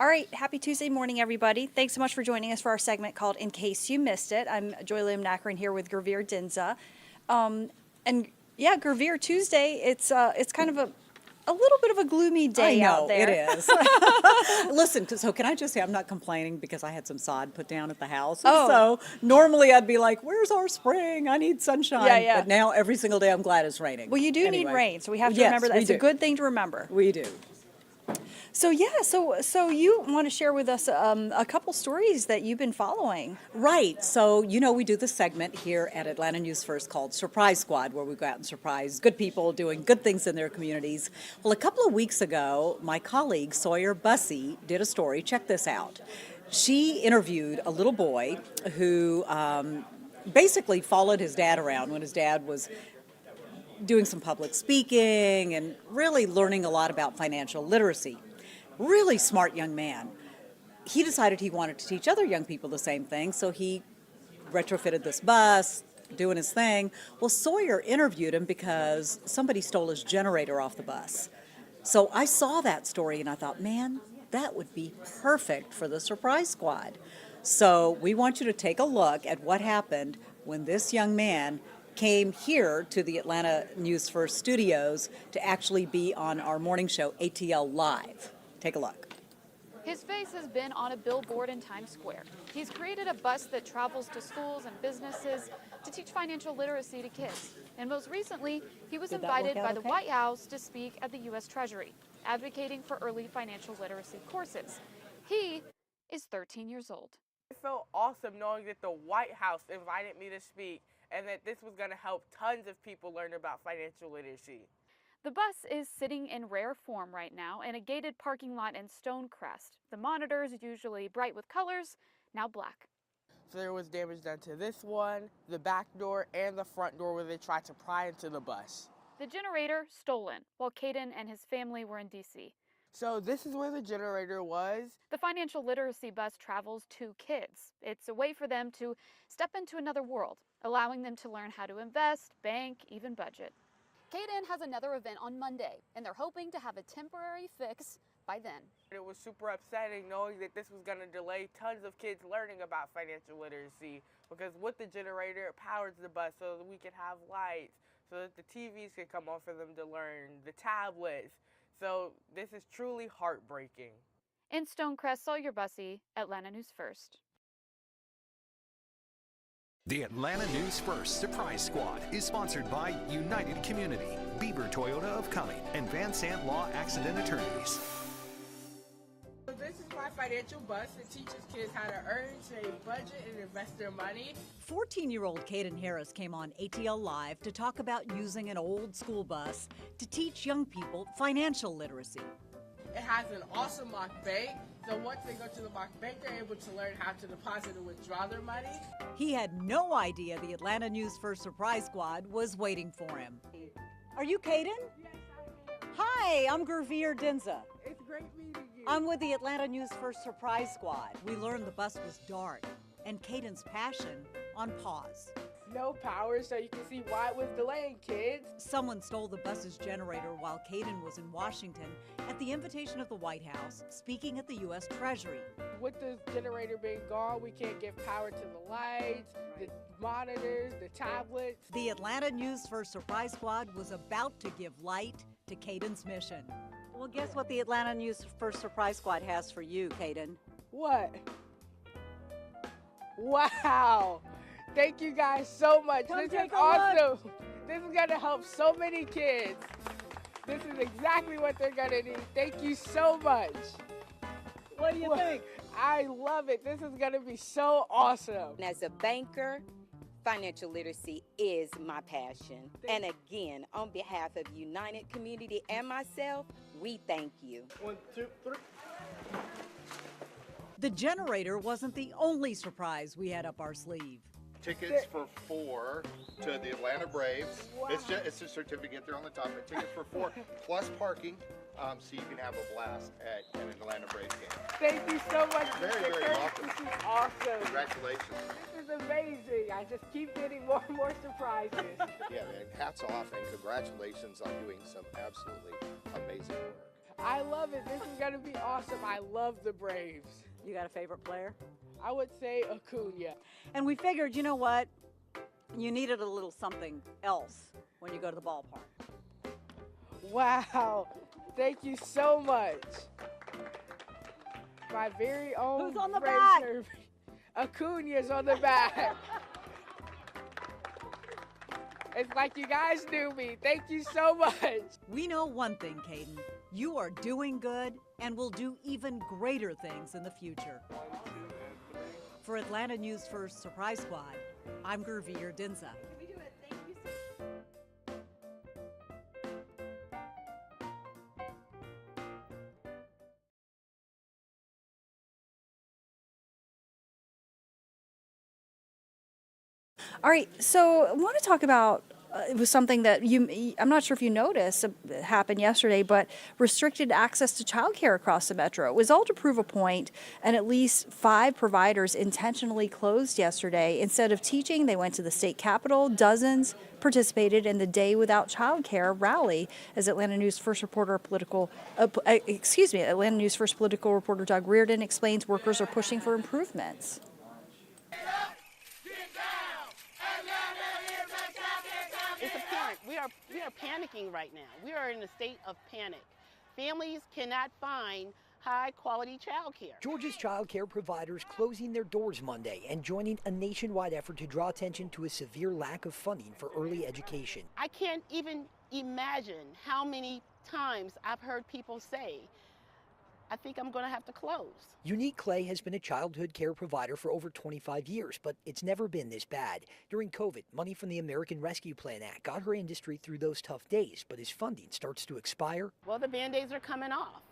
All right, happy Tuesday morning, everybody. Thanks so much for joining us for our segment called In Case You Missed It. I'm Joy Lim Nakarin here with Gurveer Dinza. And yeah, Gurveer Tuesday, it's kind of a little bit of a gloomy day out there. It is. Listen, so can I just say I'm not complaining because I had some sod put down at the house. Oh. So normally I'd be like, where's our spring? I need sunshine. Yeah, yeah. But now every single day I'm glad it's raining. Well, you do need Anyway. rain, so we have to Yes, remember that. we It's a do. good thing to remember. We do. So yeah, so you want to share with us a couple stories that you've been following. Right. So, we do this segment here at Atlanta News First called Surprise Squad, where we go out and surprise good people doing good things in their communities. Well, a couple of weeks ago, my colleague Sawyer Bussey did a story. Check this out. She interviewed a little boy who basically followed his dad around when his dad was doing some public speaking and really learning a lot about financial literacy. Really smart young man. He decided he wanted to teach other young people the same thing, so he retrofitted this bus, doing his thing. Well, Sawyer interviewed him because somebody stole his generator off the bus. So I saw that story and I thought, man, that would be perfect for the Surprise Squad. So we want you to take a look at what happened when this young man came here to the Atlanta News First studios to actually be on our morning show, ATL Live. Take a look. His face has been on a billboard in Times Square. He's created a bus that travels to schools and businesses to teach financial literacy to kids. And most recently, he was invited by the White House to speak at the U.S. Treasury, advocating for early financial literacy courses. He is 13 years old. It felt awesome knowing that the White House invited me to speak and that this was going to help tons of people learn about financial literacy. The bus is sitting in rare form right now in a gated parking lot in Stonecrest. The monitors, usually bright with colors, now black. So there was damage done to this one, the back door, and the front door where they tried to pry into the bus. The generator stolen while Caden and his family were in D.C. So this is where the generator was. The financial literacy bus travels to kids. It's a way for them to step into another world, allowing them to learn how to invest, bank, even budget. Caden has another event on Monday, and they're hoping to have a temporary fix by then. It was super upsetting knowing that this was going to delay tons of kids learning about financial literacy, because with the generator, it powers the bus so that we can have lights, so that the TVs can come on for them to learn, the tablets. So this is truly heartbreaking. In Stonecrest, Sawyer Bussey, Atlanta News First. The Atlanta News First Surprise Squad is sponsored by United Community, Bieber Toyota of Cumming, and Van Sant Law Accident Attorneys. So this is my financial bus that teaches kids how to earn, save, budget, and invest their money. 14-year-old Caden Harris came on ATL Live to talk about using an old school bus to teach young people financial literacy. It has an awesome mock bank. So once they go to the mock bank, they're able to learn how to deposit and withdraw their money. He had no idea the Atlanta News First Surprise Squad was waiting for him. Are you Caden? Yes, I am. Hi, I'm Gurveer Dinza. It's great meeting you. I'm with the Atlanta News First Surprise Squad. We learned the bus was dark and Caden's passion on pause. No power, so you can see why it was delaying, kids. Someone stole the bus's generator while Caden was in Washington at the invitation of the White House, speaking at the U.S. Treasury. With the generator being gone, we can't give power to the lights, the monitors, the tablets. The Atlanta News First Surprise Squad was about to give light to Caden's mission. Well, guess what the Atlanta News First Surprise Squad has for you, Caden? What? Wow! Thank you guys so much. Come This is take a awesome. This is gonna help so many kids. This is exactly what they're gonna need. Thank you so much. What do you think? I love it. This is gonna be so awesome. As a banker, financial literacy is my passion. And again, on behalf of United Community and myself, we thank you. 1, 2, 3. The generator wasn't the only surprise we had up our sleeve. Tickets for 4 to the Atlanta Braves. Wow. It's a certificate there on the top. But tickets for 4 plus parking, so you can have a blast at an Atlanta Braves game. Thank you so much, Very, Mr. very Kirk. welcome. This is awesome. Congratulations. This is amazing. I just keep getting more and more surprises. Yeah, man. Hats off and congratulations on doing some absolutely amazing work. I love it. This is going to be awesome. I love the Braves. You got a favorite player? I would say Acuna. And we figured, you know what? You needed a little something else when you go to the ballpark. Wow. Thank you so much. My very own Who's on the Braves back? jersey. Acuna's on the back. It's like you guys knew me. Thank you so much. We know one thing, Caden. You are doing good and will do even greater things in the future. For Atlanta News First Surprise Squad, I'm Gurveer Dinza. All right, so I want to talk about it was something that I'm not sure if you noticed happened yesterday, but restricted access to childcare across the metro. It was all to prove a point, and at least 5 providers intentionally closed yesterday. Instead of teaching, they went to the state capitol. Dozens participated in the Day Without Childcare rally, as Atlanta News First political reporter Doug Reardon explains workers are pushing for improvements. It's apparent we are panicking right now. We are in a state of panic. Families cannot find high-quality child care. Georgia's child care providers closing their doors Monday and joining a nationwide effort to draw attention to a severe lack of funding for early education. I can't even imagine how many times I've heard people say, I think I'm going to have to close. Unique Clay has been a childhood care provider for over 25 years, but it's never been this bad. During COVID, money from the American Rescue Plan Act got her industry through those tough days, but as funding starts to expire, Well, the Band-Aids are coming off,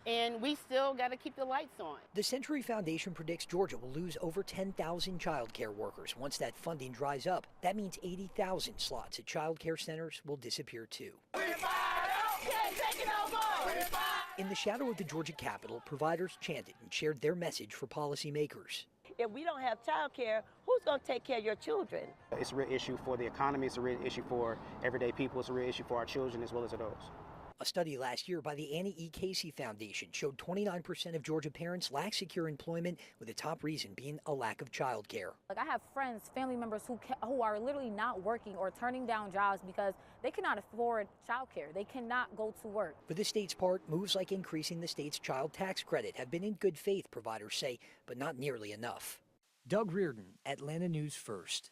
and we still got to keep the lights on. the Century Foundation predicts Georgia will lose over 10,000 child care workers. Once that funding dries up, that means 80,000 slots at child care centers will disappear too. In the shadow of the Georgia Capitol, providers chanted and shared their message for policymakers. If we don't have child care, who's going to take care of your children? It's a real issue for the economy. It's a real issue for everyday people. It's a real issue for our children as well as adults. A study last year by the Annie E. Casey Foundation showed 29% of Georgia parents lack secure employment, with the top reason being a lack of child care. Like, I have friends, family members who are literally not working or turning down jobs because they cannot afford childcare. They cannot go to work. For the state's part, moves like increasing the state's child tax credit have been in good faith, providers say, but not nearly enough. Doug Reardon, Atlanta News First.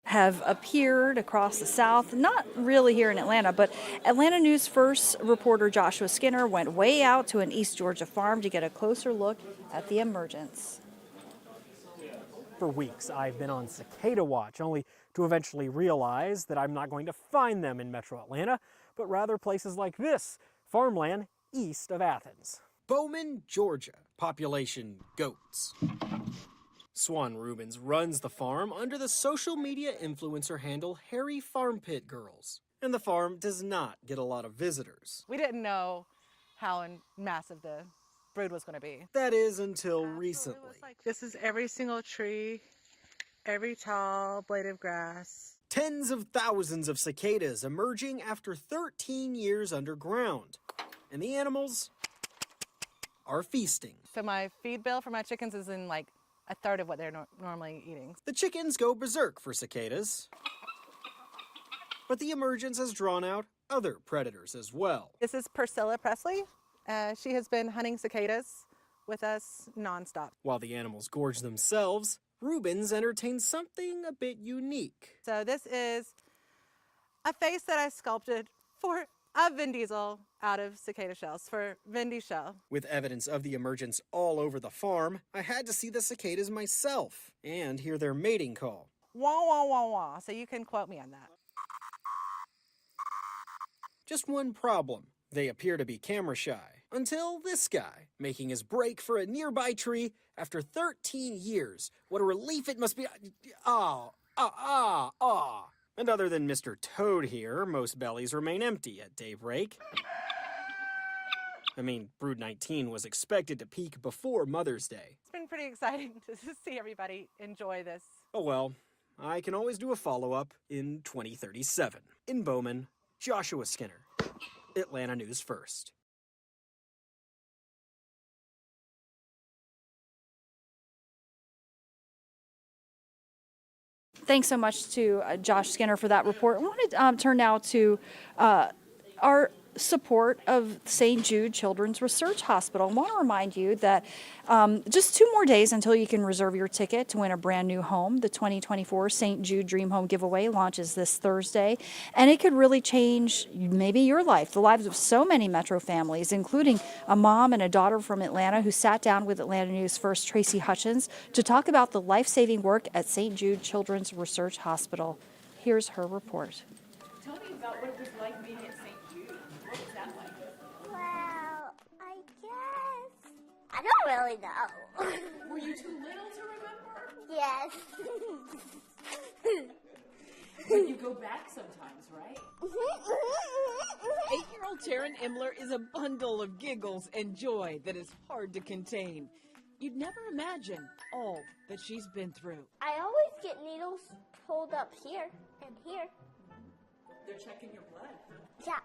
Have appeared across the South, not really here in Atlanta, but Atlanta News First reporter Joshua Skinner went way out to an East Georgia farm to get a closer look at the emergence. For weeks, I've been on cicada watch, only to eventually realize that I'm not going to find them in metro Atlanta, but rather places like this, farmland east of Athens. Bowman, Georgia. Population goats. Swan Rubens runs the farm under the social media influencer handle Hairy Farm Pit Girls. And the farm does not get a lot of visitors. We didn't know how massive the brood was going to be. That is until recently. This is every single tree, every tall blade of grass. Tens of thousands of cicadas emerging after 13 years underground. And the animals are feasting. So my feed bill for my chickens is in like a third of what they're normally eating. The chickens go berserk for cicadas. But the emergence has drawn out other predators as well. This is Priscilla Presley. She has been hunting cicadas with us nonstop. While the animals gorge themselves, Rubens entertains something a bit unique. So this is a face that I sculpted for a Vin Diesel out of cicada shells for Vin Diesel. With evidence of the emergence all over the farm, I had to see the cicadas myself and hear their mating call. Wah, wah, wah, wah. So you can quote me on that. Just one problem. They appear to be camera shy. Until this guy, making his break for a nearby tree after 13 years. What a relief it must be. And other than Mr. Toad here, most bellies remain empty at daybreak. I mean, Brood 19 was expected to peak before Mother's Day. It's been pretty exciting to see everybody enjoy this. Oh well, I can always do a follow-up in 2037. In Bowman, Joshua Skinner, Atlanta News First. Thanks so much to Josh Skinner for that report. I want to turn now to our support of St. Jude Children's Research Hospital. I want to remind you that just 2 more days until you can reserve your ticket to win a brand new home. The 2024 St. Jude Dream Home Giveaway launches this Thursday, and it could really change maybe your life, the lives of so many Metro families, including a mom and a daughter from Atlanta who sat down with Atlanta News First Tracy Hutchins to talk about the life-saving work at St. Jude Children's Research Hospital. Here's her report. Tell me about what it was like being at St. Jude. What was that like? Well, I guess. I don't really know. Were you too little to remember? Yes. But you go back sometimes, right? 8-year-old Taryn Imler is a bundle of giggles and joy that is hard to contain. You'd never imagine all that she's been through. I always get needles pulled up here and here. They're checking your blood, huh? Yeah.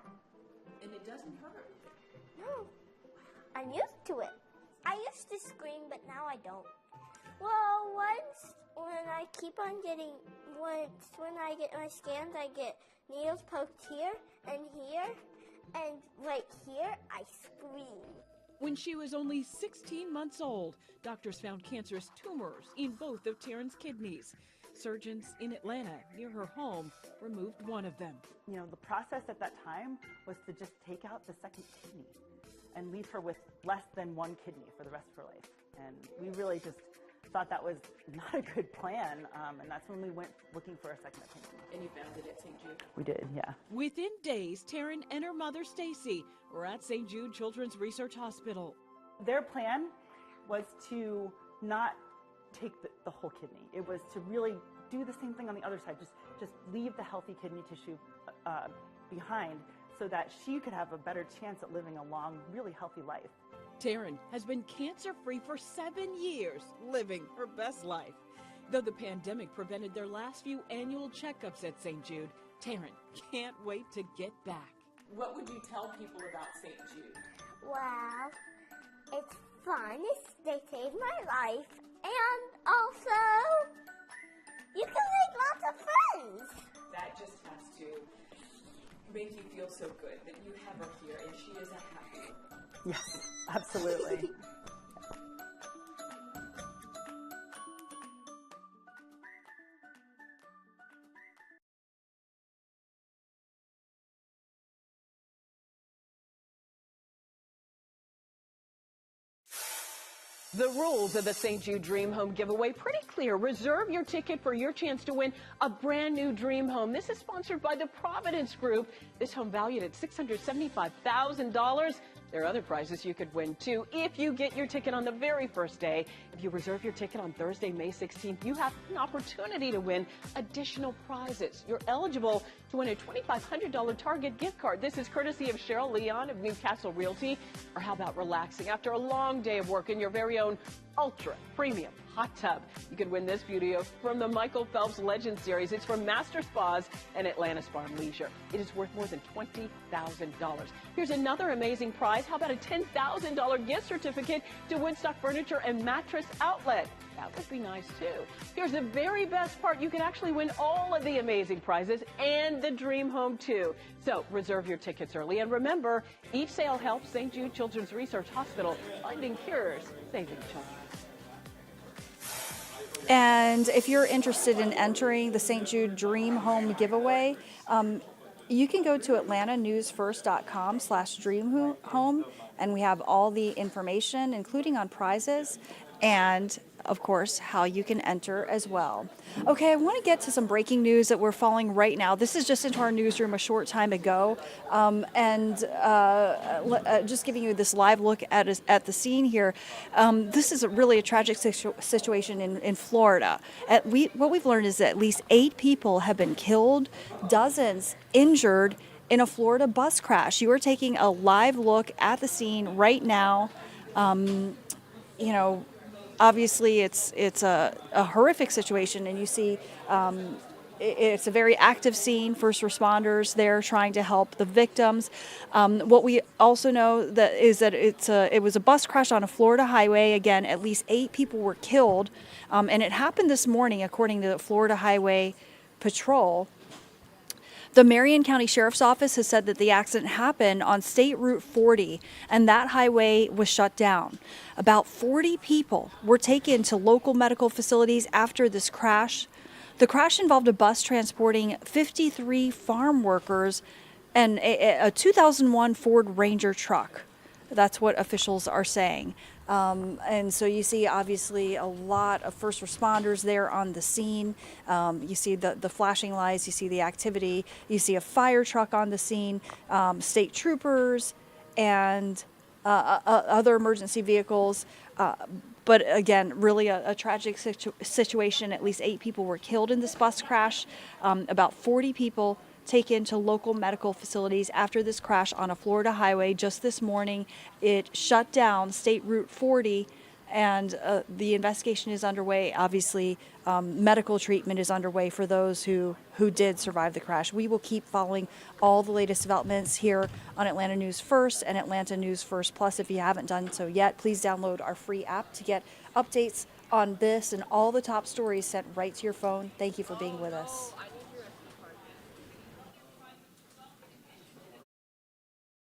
And it doesn't hurt. No. I'm used to it. I used to scream, but now I don't. Well, once when I get my scans, I get needles poked here, and right here, I scream. When she was only 16 months old, doctors found cancerous tumors in both of Taryn's kidneys. Surgeons in Atlanta, near her home, removed one of them. You know, the process at that time was to just take out the second kidney and leave her with less than 1 kidney for the rest of her life. And we really just thought that was not a good plan, and that's when we went looking for a second opinion. And you found it at St. Jude? We did, yeah. Within days, Taryn and her mother, Stacy, were at St. Jude Children's Research Hospital. Their plan was to not take the whole kidney. It was to really do the same thing on the other side, just leave the healthy kidney tissue behind so that she could have a better chance at living a long, really healthy life. Taryn has been cancer-free for 7 years, living her best life. Though the pandemic prevented their last few annual checkups at St. Jude, Taryn can't wait to get back. What would you tell people about St. Jude? Well, it's fun. They saved my life. And also, you can make lots of friends. That just has to make you feel so good that you have her here and she is a happy. Yes, absolutely. The rules of the St. Jude Dream Home giveaway pretty clear. Reserve your ticket for your chance to win a brand new dream home. This is sponsored by the Providence Group. This home valued at $675,000. There are other prizes you could win too if you get your ticket on the very first day. If you reserve your ticket on Thursday, May 16th, you have an opportunity to win additional prizes. You're eligible to win a $2,500 Target gift card. This is courtesy of Cheryl Leon of Newcastle Realty. Or how about relaxing after a long day of work in your very own ultra premium hot tub? You could win this beauty from the Michael Phelps Legend Series. It's from Master Spas and Atlanta Spa and Leisure. It is worth more than $20,000. Here's another amazing prize. How about a $10,000 gift certificate to Woodstock Furniture and Mattress Outlet? That would be nice too. Here's the very best part. You can actually win all of the amazing prizes and the dream home too. So reserve your tickets early. And remember, each sale helps St. Jude Children's Research Hospital finding cures, saving children. And if you're interested in entering the St. Jude Dream Home giveaway, you can go to atlantanewsfirst.com/dreamhome, and we have all the information, including on prizes and, of course, how you can enter as well. Okay, I want to get to some breaking news that we're following right now. This is just into our newsroom a short time ago, just giving you this live look at the scene here. This is really a tragic situation in Florida. What we've learned is that at least 8 people have been killed, dozens injured in a Florida bus crash. You are taking a live look at the scene right now. You know, obviously it's a horrific situation, and you see it's a very active scene. First responders there trying to help the victims. What we also know that is that it was a bus crash on a Florida highway. Again, at least 8 people were killed, and it happened this morning, according to the Florida Highway Patrol. The Marion County Sheriff's Office has said that the accident happened on State Route 40, and that highway was shut down. About 40 people were taken to local medical facilities after this crash. The crash involved a bus transporting 53 farm workers and a 2001 Ford Ranger truck. That's what officials are saying. And so you see, obviously, a lot of first responders there on the scene. You see the flashing lights, you see the activity, you see a fire truck on the scene, state troopers, and other emergency vehicles. But again, really a tragic situation. At least 8 people were killed in this bus crash. About 40 people taken to local medical facilities after this crash on a Florida highway just this morning. It shut down State Route 40, and the investigation is underway. Obviously, medical treatment is underway for those who did survive the crash. We will keep following all the latest developments here on Atlanta News First and Atlanta News First Plus. If you haven't done so yet, please download our free app to get updates on this and all the top stories sent right to your phone. Thank you for being with us.